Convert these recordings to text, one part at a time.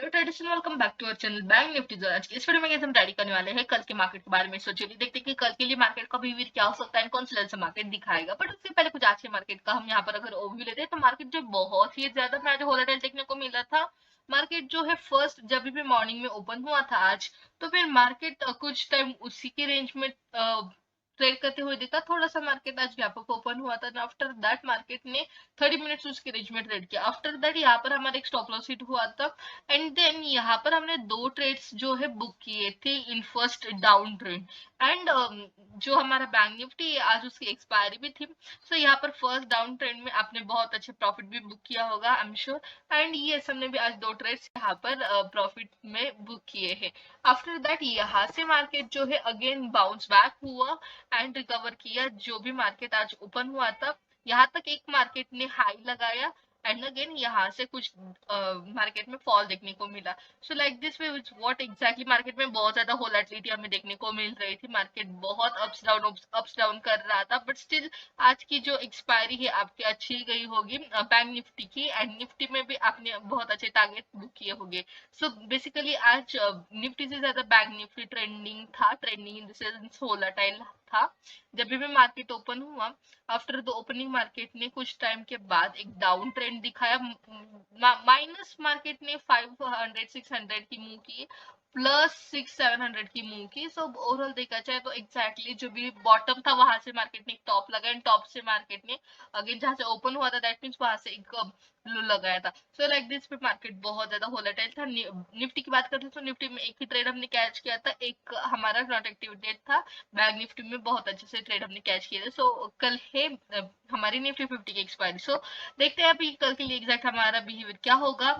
Hello traditional, welcome back to our channel Bank Nifty जो आज की इस वीडियो में हम स्टडी करने वाले हैं कल के मार्केट के बारे में। सो चलिए देखते हैं कि कल के लिए मार्केट का बिहेवियर क्या हो सकता है, कौन सा लेवल से मार्केट दिखाएगा। बट उससे पहले कुछ आज के मार्केट का हम यहाँ पर अगर ओवरव्यू लेते हैं तो मार्केट जो बहुत ही ज्यादा आज वोलेटाइल देखने को मिला था। मार्केट जो है फर्स्ट जब भी मॉर्निंग में ओपन हुआ था आज, तो फिर मार्केट कुछ टाइम उसी के रेंज में ट्रेड करते हुए दिखा। थोड़ा सा मार्केट आज व्यापक ओपन हुआ था, आफ्टर दैट मार्केट ने 30 मिनट्स उसके रेंज में ट्रेड किया। आफ्टर दैट यहाँ पर हमारा एक स्टॉप लॉस हिट हुआ था एंड देन यहाँ पर हमने दो ट्रेड्स जो है बुक किए थे in first down trade. And जो हमारा बैंक निफ्टी आज उसकी एक्सपायरी भी थी, सो यहाँ पर फर्स्ट डाउन ट्रेड में आपने बहुत अच्छे प्रॉफिट भी बुक किया होगा आई एम श्योर। एंड ये हमने भी आज दो ट्रेड्स यहाँ पर प्रॉफिट में बुक किए हैं। आफ्टर दैट यहाँ से मार्केट जो है अगेन बाउंस बैक हुआ एंड रिकवर किया। जो भी मार्केट आज ओपन हुआ था यहाँ तक एक मार्केट ने हाई लगाया एंड अगेन यहाँ से कुछ मार्केट में फॉल देखने को मिला। So like this way what exactly market में बहुत ज्यादा वोलेटिलिटी हमें देखने को मिल रही थी। मार्केट बहुत अप्स डाउन कर रहा था, बट स्टिल आज की जो एक्सपायरी है आपकी अच्छी गई होगी बैंक निफ्टी की, एंड निफ्टी में भी आपने बहुत अच्छे टारगेट बुक किए होंगे। सो बेसिकली आज निफ्टी से ज्यादा बैंक निफ्टी ट्रेंडिंग था, trending in the sense volatile था। जब भी मार्केट ओपन हुआ आफ्टर द ओपनिंग मार्केट ने कुछ टाइम के बाद एक डाउन ट्रेंड दिखाया। माइनस मार्केट ने 500 600 की मूव की, प्लस 600 700 की मूव की। सो ओवरऑल देखा जाए तो एग्जैक्टली जो भी बॉटम था वहां से मार्केट ने एक टॉप लगाया एंड टॉप से मार्केट ने अगेन जहां से ओपन हुआ था दैट मीन्स वहां से एक लो लगाया था। सो लाइक दिस पे मार्केट बहुत ज्यादा वोलेटाइल था। निफ्टी की बात करते हैं तो निफ्टी में एक ही ट्रेड हमने कैच किया था, एक हमारा नॉट एक्टिवेटेड था। बैंक निफ्टी में बहुत अच्छे से ट्रेड हमने कैच किया था। सो कल है हमारी निफ्टी 50 की एक्सपायरी। सो देखते हैं अभी कल के लिए एग्जैक्ट हमारा बिहेवियर क्या होगा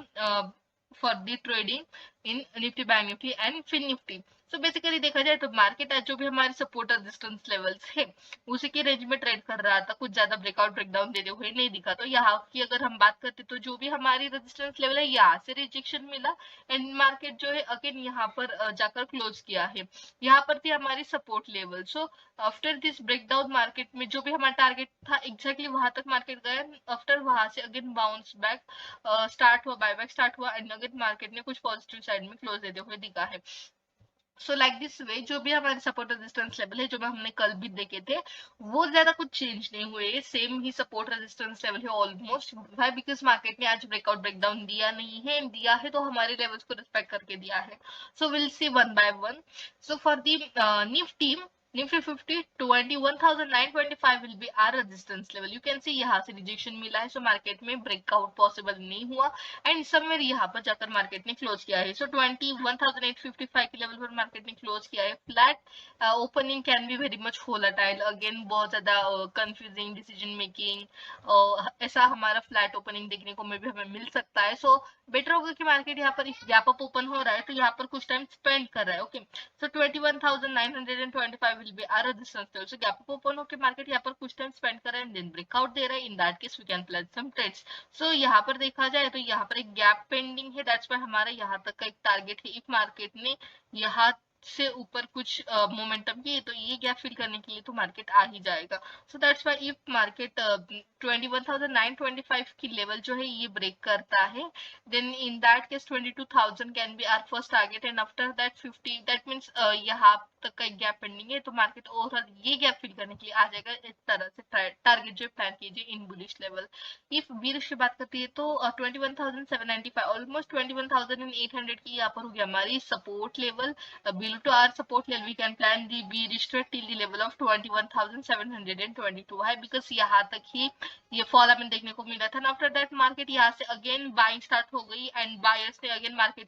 for the trading in Nifty Bank Nifty and Fin Nifty. So basically देखा जाए तो मार्केट आज जो भी हमारे सपोर्ट रेजिस्टेंस लेवल्स है उसी के रेंज में ट्रेड कर रहा था, कुछ ज्यादा ब्रेकआउट ब्रेकडाउन देते हुए नहीं दिखा। तो यहाँ की अगर हम बात करते तो जो भी हमारी रेजिस्टेंस लेवल है यहाँ से रिजेक्शन मिला एंड मार्केट जो है अगेन यहाँ पर जाकर क्लोज किया है। यहाँ पर थी हमारी support level. So after this breakdown market में जो भी हमारा टारगेट था एग्जैक्टली वहां तक मार्केट गया। आफ्टर वहां से अगेन बाउंस बैक स्टार्ट हुआ, बायबैक स्टार्ट हुआ एंड अगेन मार्केट ने कुछ पॉजिटिव साइड में क्लोज देते हुए दिखा है। सो लाइक दिस वे जो भी हमारे सपोर्ट रेजिस्टेंस लेवल है जो हमने कल भी देखे थे वो ज्यादा कुछ चेंज नहीं हुए, सेम ही सपोर्ट रेजिस्टेंस लेवल है ऑलमोस्ट। वाई बिकॉज मार्केट ने आज ब्रेकआउट ब्रेकडाउन दिया नहीं है, दिया है तो हमारे लेवल्स को रिस्पेक्ट करके दिया है। So will see one by one. So for the Nifty Nifty 50 21,925 will be our resistance level. You can see यहाँ से रिजेक्शन मिला है, सो मार्केट में ब्रेकआउट पॉसिबल नहीं हुआ एंड समवेयर यहाँ पर जाकर मार्केट ने क्लोज किया है। सो 21,855 के लेवल पर मार्केट ने क्लोज किया है flat. Opening can be very much volatile, again बहुत ज्यादा कंफ्यूजिंग डिसीजन मेकिंग, ऐसा हमारा फ्लैट ओपनिंग देखने को में भी हमें मिल सकता है। सो बेटर होगा कि मार्केट यहाँ पर गैप अप ओपन हो रहा है तो यहाँ पर कुछ टाइम स्पेंड कर रहा है। Okay, so 21,925 will be our resistance level. So gap up open होके मार्केट यहाँ पर कुछ टाइम स्पेंड कर रहा है देन ब्रेकआउट दे रहा है, in that case we can plan some trades. So यहाँ पर देखा जाए तो यहाँ पर एक गैप पेंडिंग है, दैट्स व्हाई हमारा यहाँ तक का एक टारगेट है। इफ मार्केट ने यहाँ से ऊपर कुछ मोमेंटम की तो ये गैप फिल करने के लिए तो मार्केट आ ही जाएगा। So that's why if market 21,925 की लेवल जो है ये ब्रेक करता है then in that case 22,000 can be our first target and after that 50, that means यहाँ तक का एक गैप पेंडिंग है तो मार्केट ओवरऑल ये गैप फिल करने के लिए आ जाएगा। इस तरह से टारगेट जो प्लान कीजिए इन बुलिश लेवल। इफ बीरिश की बात करती है तो 21,795 ऑलमोस्ट 21,800 की यहाँ पर होगी हमारी support level. below to our support level we can plan the bearish trade till the level of 21,722 है, बिकॉज यहाँ तक ही ये फॉल हमें देखने को मिला था। आफ्टर दैट मार्केट यहाँ से अगेन बाइंग स्टार्ट हो गई एंड बायर्स ने अगेन मार्केट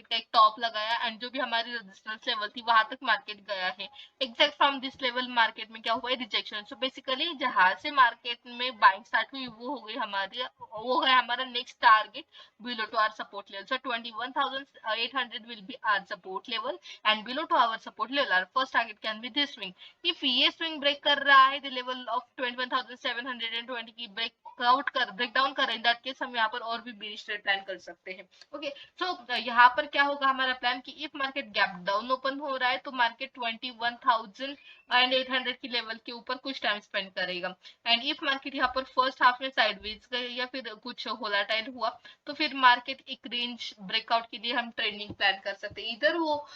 का एक टॉप लगाया एंड जो भी हमारी रेजिस्टेंस लेवल थी वहां तक मार्केट गया है। Exact from this level market में क्या हुआ है, रिजेक्शन। सो बेसिकली जहां से मार्केट में बाइंग स्टार्ट हुई वो हो गई हमारी, वो है हमारा next target below to our support level. So 21,800 will be our support level and below to our support level our first target can be this swing. If ये स्विंग ब्रेक कर रहा है द लेवल ऑफ 21,720 की breakout कर breakdown कर इन that case हम यहाँ पर और भी बेरिश ट्रेड प्लान कर सकते हैं। ओके, सो यहाँ पर क्या होगा हमारा प्लान कि if market gap down open हो रहा है तो मार्केट 21,800 की लेवल के ऊपर कुछ टाइम स्पेंड करेगा। एंड इफ मार्केट यहाँ पर फर्स्ट हाफ में साइडवेज गए या फिर कुछ वोलाटाइल हुआ तो फिर मार्केट एक रेंज ब्रेकआउट के लिए हम ट्रेंडिंग प्लान कर सकते हैं, इधर वो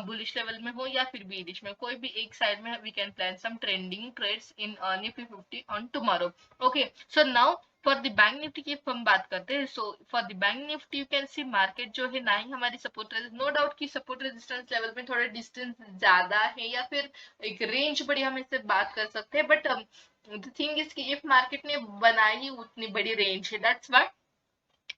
बुलिश लेवल में हो या फिर बीरिश में, कोई भी एक साइड में we can plan some trending trades in Nifty 50 on tomorrow. Okay, so now for the Bank Nifty की हम बात करते हैं, so for the Bank Nifty you can see market जो है ना ही हमारी सपोर्ट, नो डाउट की सपोर्ट रेजिस्टेंस लेवल में थोड़ा डिस्टेंस ज्यादा है या फिर एक रेंज बड़ी हम इससे बात कर सकते हैं, बट द थिंग इज कि इफ मार्केट ने बनाई उतनी बड़ी रेंज है, दैट्स व्हाई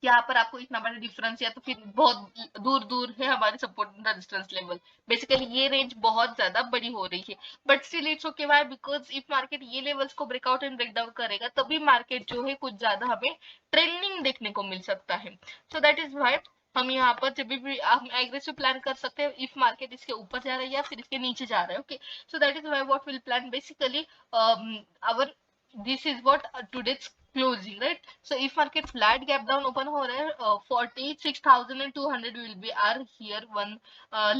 यहाँ पर आपको इतना बड़ा डिफरेंस या तो फिर बहुत दूर दूर है हमारे सपोर्ट रेजिस्टेंस लेवल, बेसिकली ये रेंज बहुत ज्यादा बड़ी हो रही है, but still it's okay, why because if market ये लेवल्स को ब्रेकआउट एंड ब्रेकडाउन करेगा तभी मार्केट जो है कुछ ज्यादा हमें ट्रेंडिंग देखने को मिल सकता है। सो दैट इज व्हाई हम यहाँ पर जब भी हम एग्रेसिव प्लान कर सकते हैं इफ मार्केट इसके ऊपर जा रहा है या फिर इसके नीचे जा रहा है। Okay, so that is why what will plan basically our, this is what today's closing, right? So if market flat gap down open हो रहा है 46,200 will be our here one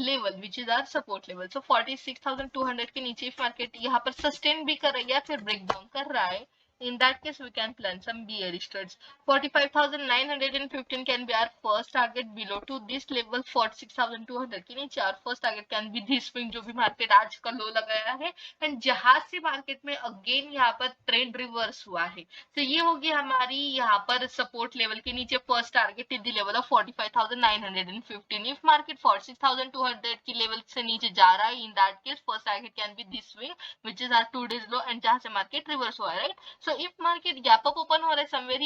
level which is our support level. So 46,200 के नीचे if market यहाँ पर sustain भी कर रहा है या फिर break down कर रहा है, in that case we can plan some bearish trades. 45,915 can be our first target, below to this level 46,200 के नीचे our first target can be this swing जो भी मार्केट आज का लो लगाया है, एंड जहां से मार्केट में अगेन यहाँ पर ट्रेंड रिवर्स हुआ है, तो ये होगी हमारी यहाँ पर सपोर्ट लेवल के नीचे first target in the level of 45,915। If market 46,200 की लेवल से नीचे जा रहा है, in that case first target can be this swing which is our 2 days low, and जहां से मार्केट रिवर्स हुआ है, right? So if market gap up open हो रहा है somewhere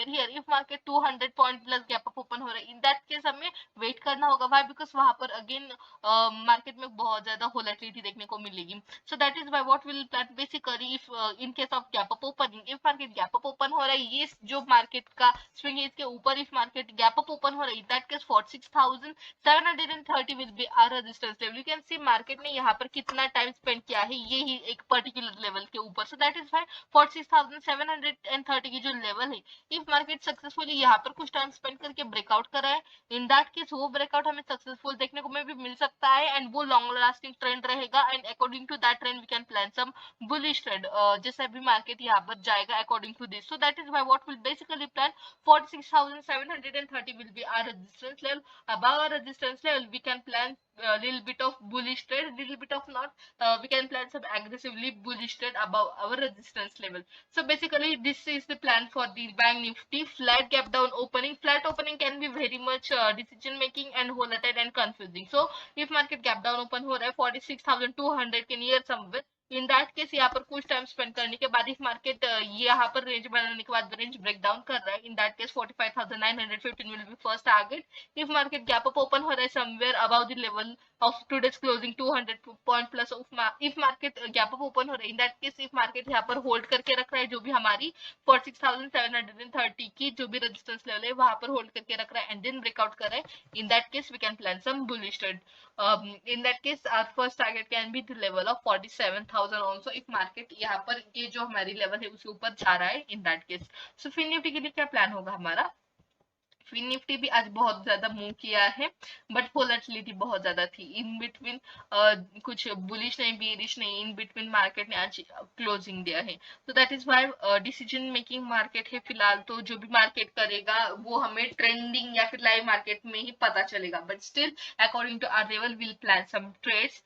here, if market 200 point plus gap up open हो रहा है, इन दैट केस हमें वेट करना होगा, व्हाई बिकॉज वहां पर अगेन मार्केट में बहुत ज्यादा वोलेटिलिटी देखने को मिलेगी। So that is why what will plan basically if in case of gap up opening, if market gap up open हो रहा है, ये जो मार्केट का स्विंग है इसके ऊपर if market gap up open हो रहा है, in that case 46,730 will be our resistance level. You can see market ने यहाँ पर कितना टाइम स्पेंड किया है ये ही एक पर्टिकुलर लेवल के ऊपर, so that is why 46,730 की जो लेवल है, if मार्केट सक्सेसफुली यहाँ पर कुछ टाइम स्पेंड करके ब्रेकआउट कर रहा है, in that case वो ब्रेकआउट हमें सक्सेसफुल देखने को भी मिल सकता है, एंड वो लॉन्ग लास्टिंग ट्रेंड रहेगा, and according to that trend we can plan some bullish trend जैसे अभी मार्केट यहाँ पर जाएगा according to this. So that is why what will basically plan 46,730 will be our resistance level. Above our resistance level we can plan little bit of bullish trade, little bit of not, we can plan some aggressively bullish trade above our resistance level. So basically this is the plan for the bank nifty. Flat gap down opening, flat opening can be very much decision making and volatile and confusing. So if market gap down open हो रहा है 46,200 के near somewhere, in that case यहाँ पर कुछ time spend करने के बाद इफ मार्केट यहाँ पर रेंज बनाने के बाद रेंज ब्रेक डाउन कर रहा है, in that case 45,915 will be first target. If market gap up open हो रहा है somewhere about the level of today's closing 200 point plus of if market gap up open हो रहा है, in that case if market यहाँ पर hold करके रख रहा है जो भी हमारी 46,730 की जो भी रेजिस्टेंस लेवल है वहां पर होल्ड करके रख रहा है एंड देन ब्रेकआउट कर रहा है, in that case we can plan some bullish trade. In that case our first target can be the level of 47,000 also if market यहाँ पर ये जो हमारी लेवल है उसके ऊपर जा रहा है, in that case. So Fin Nifty के लिए क्या प्लान होगा हमारा? फिन निफ्टी भी आज बहुत ज्यादा मूव किया है बट वोलेटिलिटी बहुत ज्यादा थी, इन बिटवीन कुछ बुलिश नहीं बेरिश नहीं, इन बिटवीन मार्केट ने आज क्लोजिंग दिया है, तो that is why decision making market है फिलहाल, तो जो भी मार्केट करेगा वो हमें ट्रेंडिंग या फिर लाइव मार्केट में ही पता चलेगा, but still according to our level will plan some trades.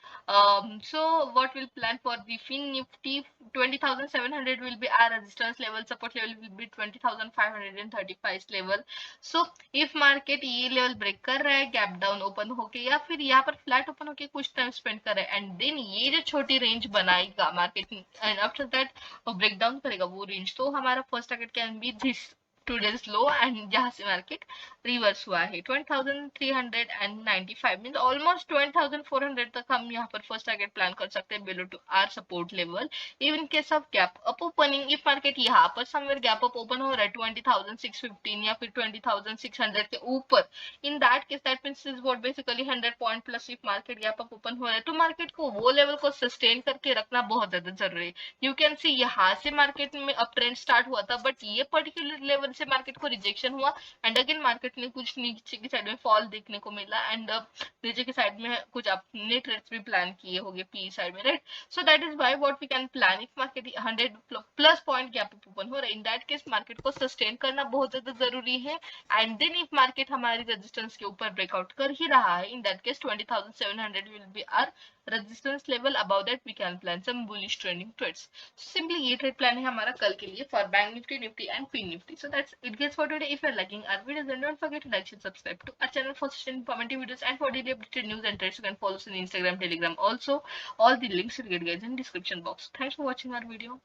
So what will plan for the fin nifty? 20,700 will be our resistance level, support level will be 20,535 level. So if market ये level break कर रहा है gap down open होके या फिर यहाँ पर flat open होके कुछ टाइम स्पेंड कर रहा है एंड देन ये जो छोटी रेंज बनाएगा market and after that break down करेगा वो रेंज, तो हमारा first target can be this today's low, and जहां से मार्केट रिवर्स हुआ है 20,395 मीन ऑलमोस्ट 20,400 तक हम यहाँ पर फर्स्ट टारगेट प्लान कर सकते हैं below to our support level. Even case of gap up opening if market यहाँ पर समवेयर गैप अप ओपन हो रहा है 20,615 या फिर 20,600 के ऊपर, इन that case that means is what basically 100 point plus if market gap up open हो रहा है तो मार्केट को वो लेवल को सस्टेन करके रखना बहुत ज्यादा जरूरी है. यू कैन सी यहाँ से मार्केट में अप ट्रेंड स्टार्ट हुआ था बट ये पर्टिकुलर लेवल से मार्केट को रिजेक्शन हुआ एंड अगेन मार्केट ने कुछ नीचे की साइड में फॉल देखने को मिला एंड नीचे की साइड में कुछ अपने ट्रेड्स भी प्लान किए होंगे पी साइड में, right? So that is why what we can plan if market 100 plus point gap up open हो रहा है, इन दैट केस मार्केट को सस्टेन करना बहुत ज्यादा जरूरी है एंड देन इफ मार्केट हमारी रेजिस्टेंस के ऊपर ब्रेकआउट कर ही रहा है, in that case 20,700 will be our resistance level, about that we can plan some bullish trending trades. Simply ये ट्रेड प्लान है हमारा कल के लिए for Bank Nifty, Nifty and Fin Nifty. So that's it gets for today. If you are liking our videos, then don't forget to like and subscribe to our channel for such informative videos and for daily updated news and trends. You can follow us on Instagram, Telegram also. All the links will get guys in description box. Thanks for watching our video.